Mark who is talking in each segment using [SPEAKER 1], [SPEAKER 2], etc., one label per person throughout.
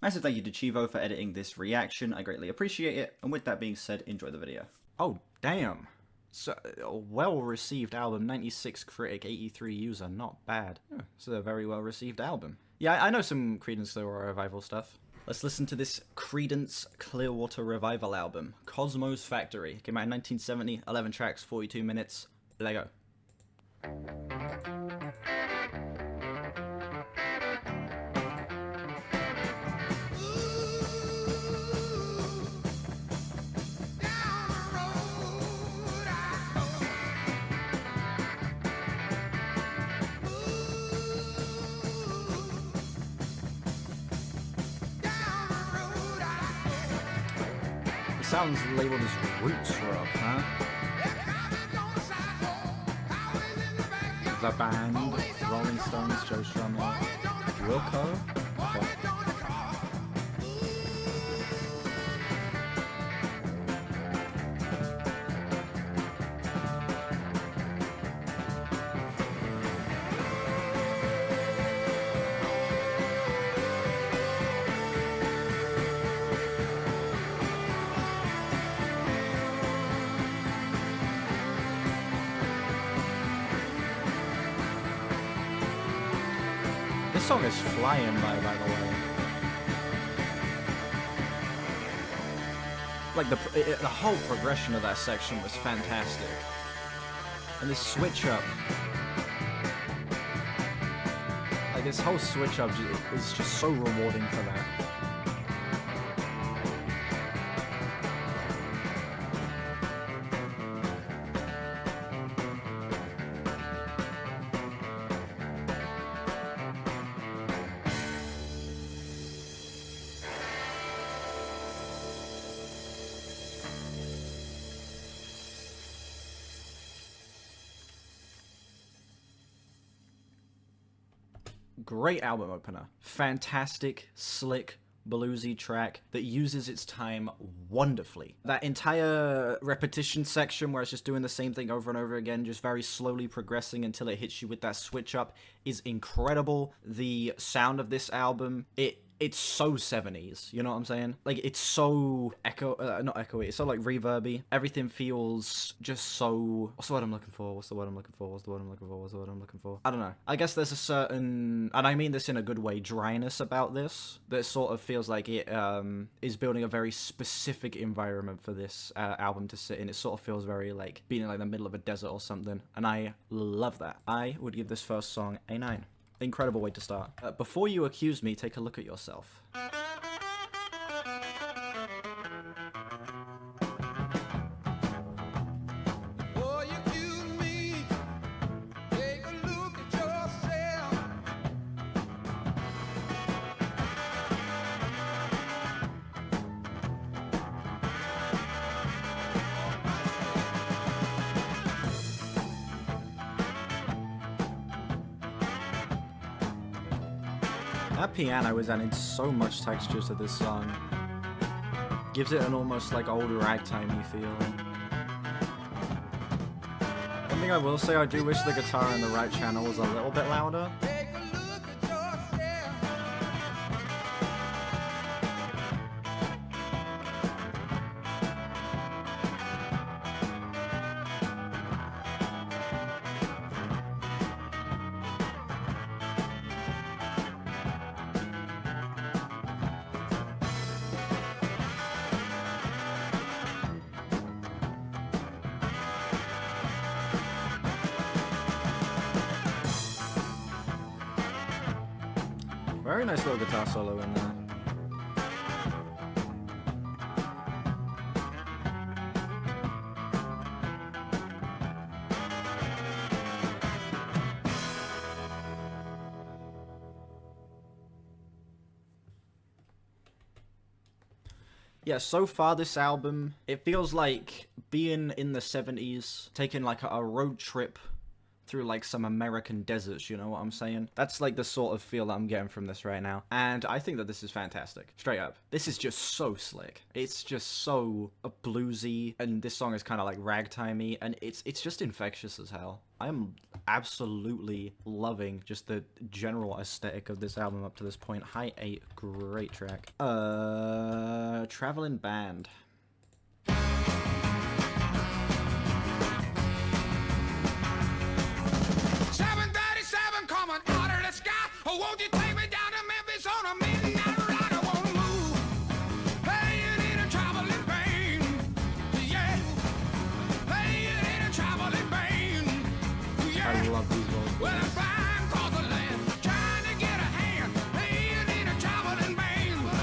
[SPEAKER 1] Massive thank you to Chivo for editing this reaction, I greatly appreciate it, and with that being said, enjoy the video. Oh, damn. So, a well-received album, 96 critic, 83 user, not bad. Yeah, it's a very well-received album. Yeah, I know some Creedence Clearwater Revival stuff. Let's listen to this Creedence Clearwater Revival album, Cosmo's Factory. Came out in 1970, 11 tracks, 42 minutes. Lego. Sounds labeled as roots rock, huh? The Band, Rolling Stones, Joe Strummer, Wilco. Okay. This song is flying by the way. Like the whole progression of that section was fantastic. And this switch up, like this whole switch up is just so rewarding for that. Great album opener. Fantastic, slick, bluesy track that uses its time wonderfully. That entire repetition section where it's just doing the same thing over and over again, just very slowly progressing until it hits you with that switch up, is incredible. The sound of this album, it's so 70s, you know what I'm saying? Like, it's so not echoey, it's so, like, reverby. Everything feels just so... What's the word I'm looking for? What's the word I'm looking for? What's the word I'm looking for? What's the word I'm looking for? I don't know. I guess there's a certain, and I mean this in a good way, dryness about this, that sort of feels like it is building a very specific environment for this album to sit in. It sort of feels very, like, being in, like, the middle of a desert or something, and I love that. I would give this first song a 9. Incredible way to start. Before you accuse me, take a look at yourself. That piano is adding so much texture to this song. Gives it an almost like old ragtimey feel. One thing I will say, I do wish the guitar in the right channel was a little bit louder. Very nice little guitar solo in there. Yeah, so far this album, it feels like being in the 70s, taking like a road trip through like some American deserts, you know what I'm saying? That's like the sort of feel that I'm getting from this right now. And I think that this is fantastic. Straight up. This is just so slick. It's just so bluesy, and this song is kind of like ragtimey, and it's just infectious as hell. I'm absolutely loving just the general aesthetic of this album up to this point. High 8, great track. Traveling Band.
[SPEAKER 2] 737 coming out of the sky. Oh, won't you take me down to Memphis on a midnight ride? I wanna move. Hey, you need a traveling band. Yeah. Hey, you need a traveling band. Yeah.
[SPEAKER 1] I love these vocals.
[SPEAKER 2] Well, I'm flying across the land, trying to get a hand. Hey, you need a traveling band. Wow.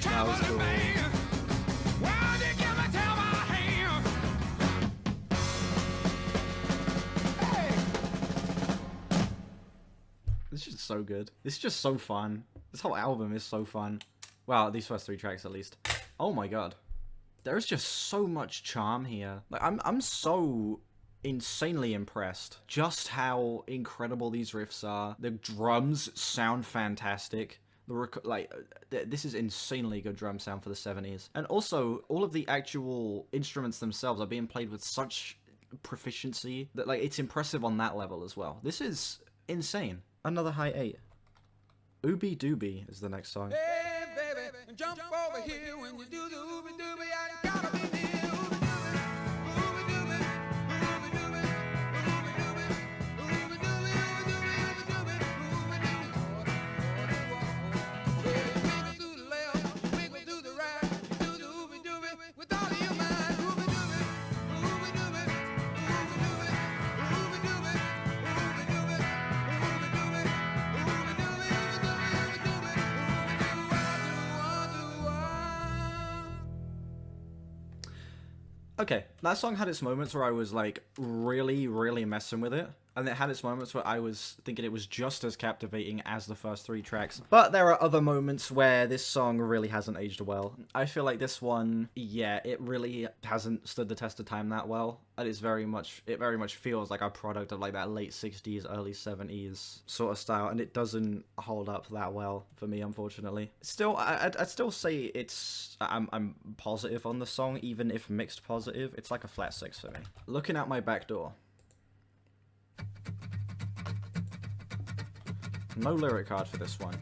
[SPEAKER 1] That was cool. This is so good. This is just so fun. This whole album is so fun. Wow, these first 3 tracks at least. Oh my god. There's just so much charm here. Like I'm so insanely impressed just how incredible these riffs are. The drums sound fantastic. This is insanely good drum sound for the 70s. And also, all of the actual instruments themselves are being played with such proficiency that, like, it's impressive on that level as well. This is insane. Another high 8. Ooby Dooby is the next song.
[SPEAKER 2] Hey, baby, jump over here when you do the Ooby Dooby. I gotta be near Ooby Dooby, Ooby Dooby, Ooby Dooby, Ooby Dooby, Ooby Dooby, Ooby Dooby, Ooby Dooby. Make me do the left, make me do the right, do the Ooby Dooby with all of your mind. Ooby Dooby, Ooby Dooby, Ooby Dooby, Ooby Dooby, Ooby Dooby, Ooby Dooby, Ooby Dooby, Ooby Dooby, Ooby Dooby,
[SPEAKER 1] Okay, that song had its moments where I was like really, really messing with it. And it had its moments where I was thinking it was just as captivating as the first 3 tracks. But there are other moments where this song really hasn't aged well. I feel like this one, yeah, it really hasn't stood the test of time that well. And it very much feels like a product of like that late 60s, early 70s sort of style. And it doesn't hold up that well for me, unfortunately. Still, I'd still say I'm positive on the song, even if mixed positive. It's like a flat 6 for me. Looking Out My Back Door. No lyric card for this one.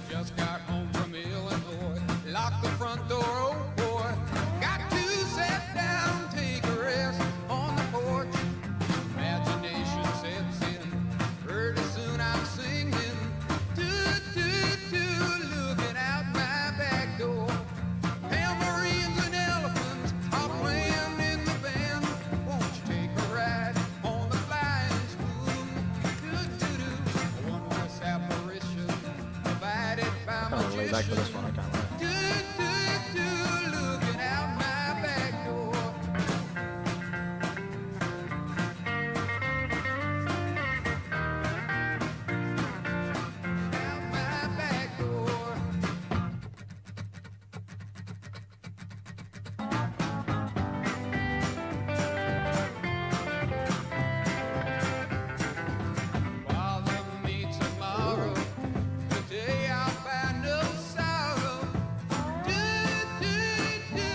[SPEAKER 2] Just got home from Illinois, locked the front door, oh boy. Got to sit down, take a rest on the porch. Imagination sets in, pretty soon I'm singing. Looking out my back door. Tambourines and elephants are playing in the band. Won't you take a ride on the flying spoon? A wondrous apparition provided by
[SPEAKER 1] I can't relate back to this one, I can't lie.
[SPEAKER 2] Looking out my back door. Out my back door. Bother me tomorrow. Today I'll find no sorrow. Do, do, do.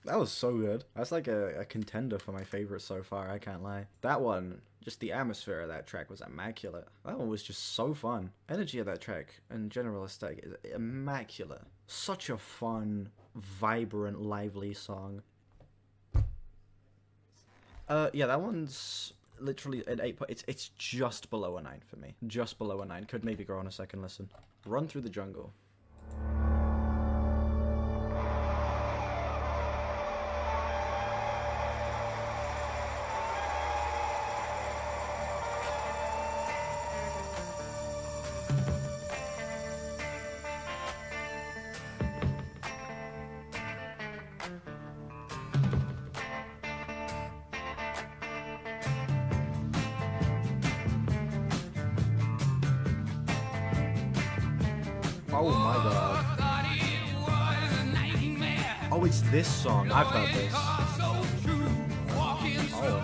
[SPEAKER 1] That was so good. That's like a contender for my favorite so far, I can't lie. That one, just the atmosphere of that track was immaculate. That one was just so fun. Energy of that track and general aesthetic is immaculate. Such a fun, vibrant, lively song. Yeah, that one's literally an 8. It's just below a 9 for me. Just below a 9. Could maybe grow on a second listen. Run Through the Jungle. Oh my god. Oh, it's this song. I've heard this. Oh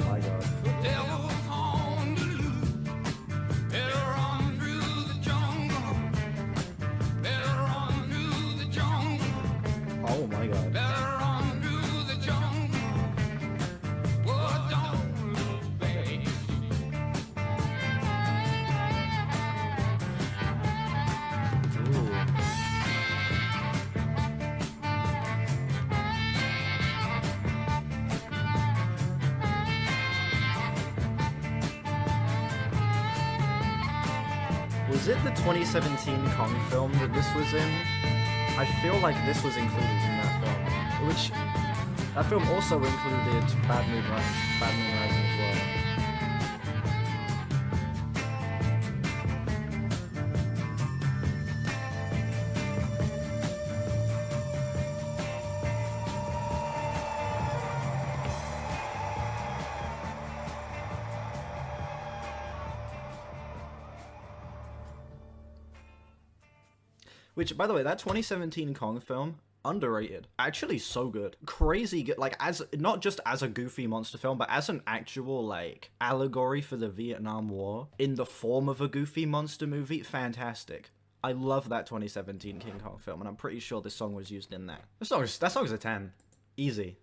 [SPEAKER 1] my god. Oh my god. Was it the 2017 Kong film that this was in? I feel like this was included in that film. Which, that film also included Bad Moon Rising as well. Which, by the way, that 2017 Kong film, underrated. Actually so good. Crazy good. Like, as not just as a goofy monster film, but as an actual, like, allegory for the Vietnam War in the form of a goofy monster movie. Fantastic. I love that 2017 King Kong film, and I'm pretty sure this song was used in that. That song's a 10. Easy.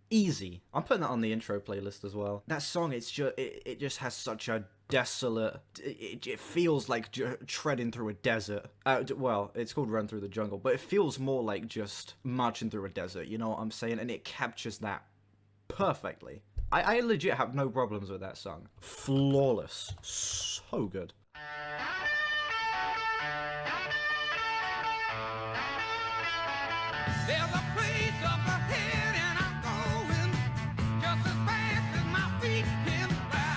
[SPEAKER 1] Easy. I'm putting that on the intro playlist as well. That song, it just has such a desolate, it feels like treading through a desert. Well, it's called Run Through the Jungle, but it feels more like just marching through a desert, you know what I'm saying? And it captures that perfectly. I legit have no problems with that song. Flawless. So good.
[SPEAKER 2] There's a place up ahead and I'm going just as fast as my feet can fly.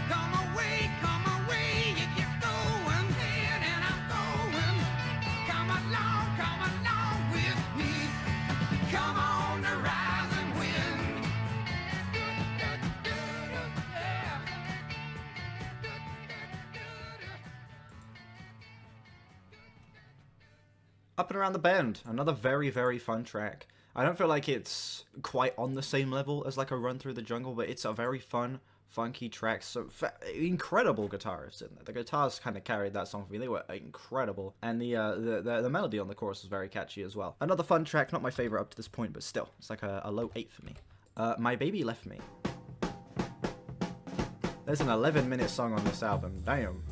[SPEAKER 2] Come away, you get going ahead and I'm going. Come along with me. Come on the rising wind.
[SPEAKER 1] Up and Around the Bend, another very, very fun track. I don't feel like it's quite on the same level as like a Run Through the Jungle, but it's a very fun, funky track. So incredible guitarists in there. The guitars kind of carried that song for me. They were incredible, and the melody on the chorus was very catchy as well. Another fun track, not my favorite up to this point, but still, it's like a low 8 for me. My Baby Left Me. There's an 11-minute song on this album. Damn.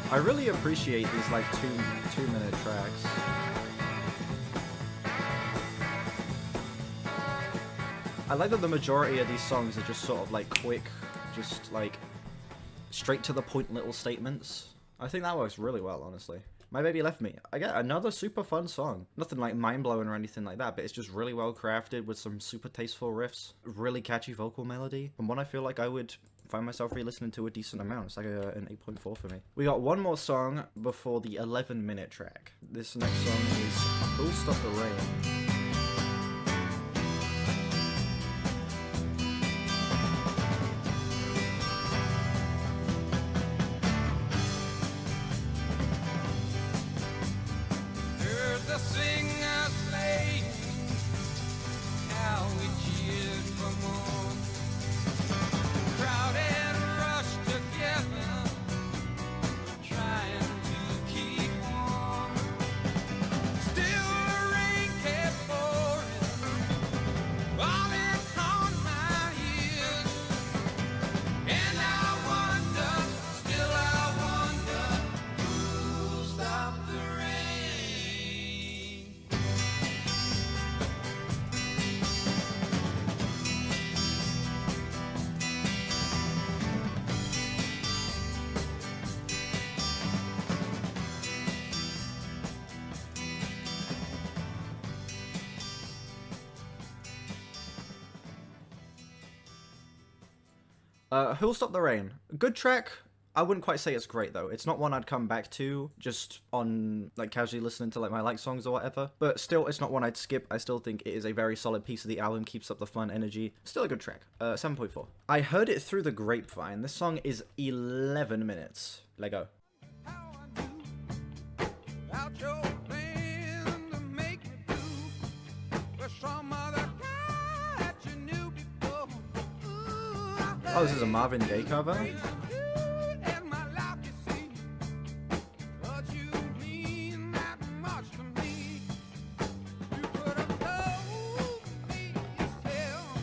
[SPEAKER 1] I really appreciate these like two-minute tracks. I like that the majority of these songs are just sort of like quick, just like straight to the point little statements. I think that works really well, honestly. My Baby Left Me. I get another super fun song. Nothing like mind-blowing or anything like that, but it's just really well crafted with some super tasteful riffs, really catchy vocal melody, and one I feel like I would find myself re-listening to a decent amount. It's like an 8.4 for me. We got one more song before the 11-minute track. This next song is Who'll Stop the Rain. Who'll Stop the Rain? Good track. I wouldn't quite say it's great though. It's not one I'd come back to just on like casually listening to like my like songs or whatever. But still, it's not one I'd skip. I still think it is a very solid piece of the album. Keeps up the fun energy. Still a good track. 7.4. I heard it through the grapevine. This song is 11 minutes. Let go.
[SPEAKER 2] How I knew about your plan to make me do with some other guy that you knew before. Ooh,
[SPEAKER 1] Oh, this is a Marvin Gaye cover.
[SPEAKER 2] in my life, you see, but you mean that much to me. You could have told me yourself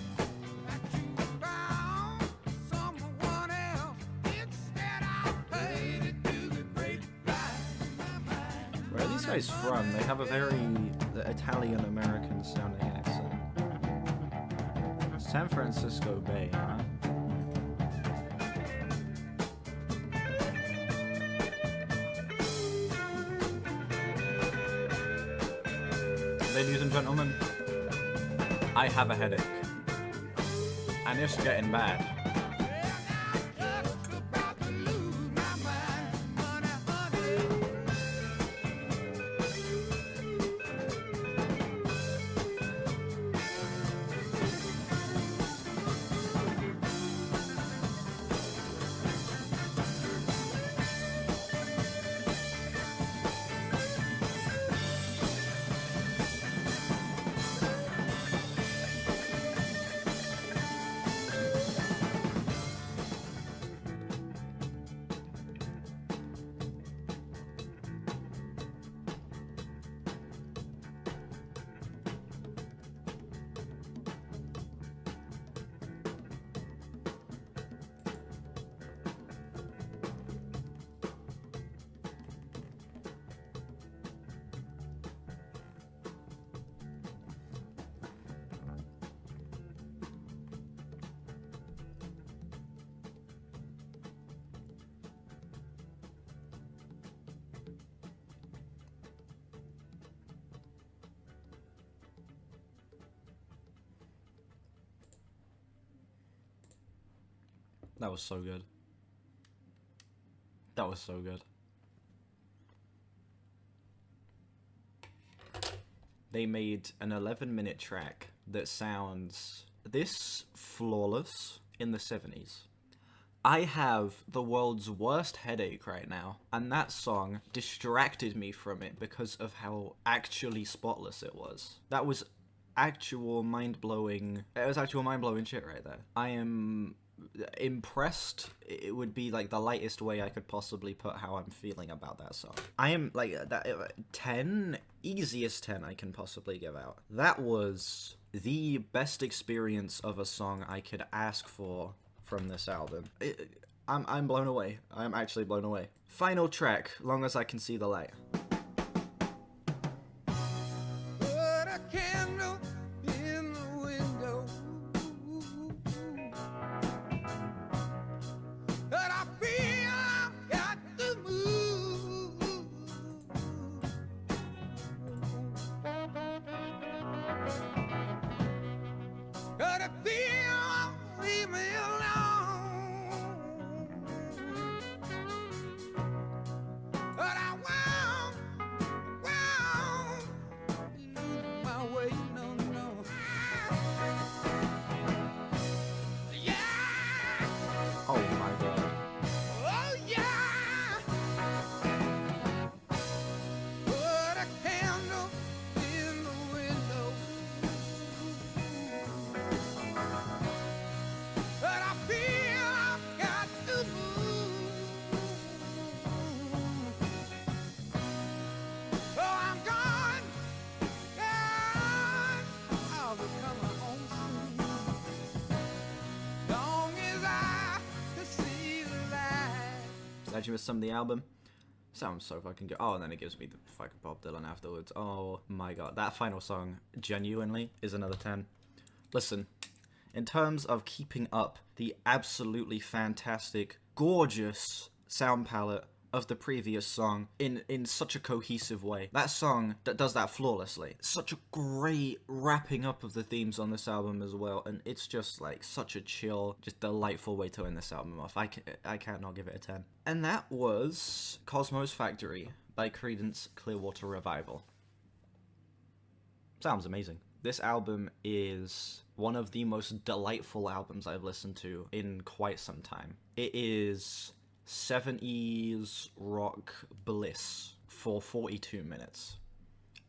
[SPEAKER 2] that you found someone else. Instead, I paid it to the grapevine.
[SPEAKER 1] Where are these guys from? They have a very Italian-American sounding accent. San Francisco Bay, huh? Ladies and gentlemen, I have a headache. And it's getting bad.
[SPEAKER 2] Just about to lose my mind, honey, honey.
[SPEAKER 1] That was so good. That was so good. They made an 11-minute track that sounds this flawless in the 70s. I have the world's worst headache right now, and that song distracted me from it because of how actually spotless it was. That was actual mind-blowing... It was actual mind-blowing shit right there. I am impressed. It would be like the lightest way I could possibly put how I'm feeling about that song. I am like that 10, easiest 10 I can possibly give out. That was the best experience of a song I could ask for from this album. I'm blown away. I'm actually blown away. Final track, Long As I Can See the Light.
[SPEAKER 2] Put a candle in the window, but I feel I've got to move. But I feel I'll leave me alone. But I won't lose my way, no, no. Yeah,
[SPEAKER 1] Oh my god.
[SPEAKER 2] oh yeah. Put a candle in the window, but I feel I've got to move. Oh, I'm gone, gone. I'll be coming home soon. Long as I can see the light.
[SPEAKER 1] Did you miss some of the album? Sounds so fucking good. Oh, and then it gives me the fucking Bob Dylan afterwards. Oh my god. That final song, genuinely, is another 10. Listen, in terms of keeping up the absolutely fantastic, gorgeous sound palette of the previous song in such a cohesive way. That song that does that flawlessly. Such a great wrapping up of the themes on this album as well, and it's just like such a chill, just delightful way to end this album off. I can't not give it a 10. And that was Cosmo's Factory by Creedence Clearwater Revival. Sounds amazing. This album is one of the most delightful albums I've listened to in quite some time. It is 70s rock bliss for 42 minutes.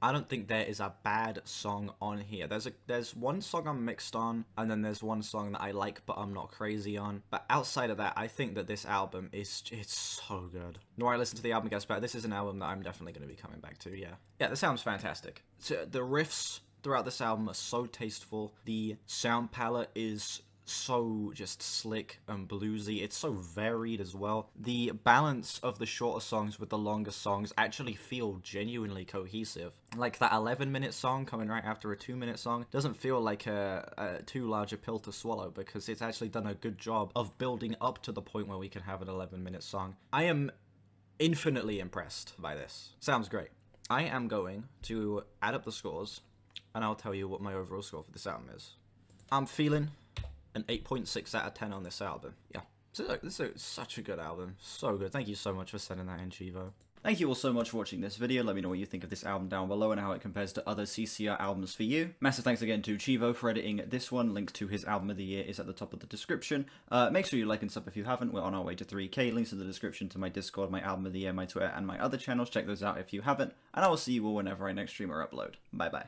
[SPEAKER 1] I don't think there is a bad song on here. There's one song I'm mixed on, and then there's one song that I like but I'm not crazy on. But outside of that, I think that this album it's so good. The more I listen to the album, it gets better. This is an album that I'm definitely going to be coming back to, yeah. Yeah, the sound's fantastic. So the riffs throughout this album are so tasteful. The sound palette is so just slick and bluesy. It's so varied as well. The balance of the shorter songs with the longer songs actually feel genuinely cohesive. Like that 11-minute song coming right after a 2-minute song doesn't feel like a too large a pill to swallow, because it's actually done a good job of building up to the point where we can have an 11-minute song. I am infinitely impressed by this. Sounds great. I am going to add up the scores, and I'll tell you what my overall score for this album is. I'm feeling an 8.6 out of 10 on this album. Yeah, this is such a good album. So good. Thank you so much for sending that in, Chivo. Thank you all so much for watching this video. Let me know what you think of this album down below and how it compares to other CCR albums for you. Massive thanks again to Chivo for editing this one. Links to his album of the year is at the top of the description. Make sure you like and sub if you haven't. We're on our way to 3K. Links in the description to my Discord, my album of the year, my Twitter, and my other channels. Check those out if you haven't. And I will see you all whenever I next stream or upload. Bye bye.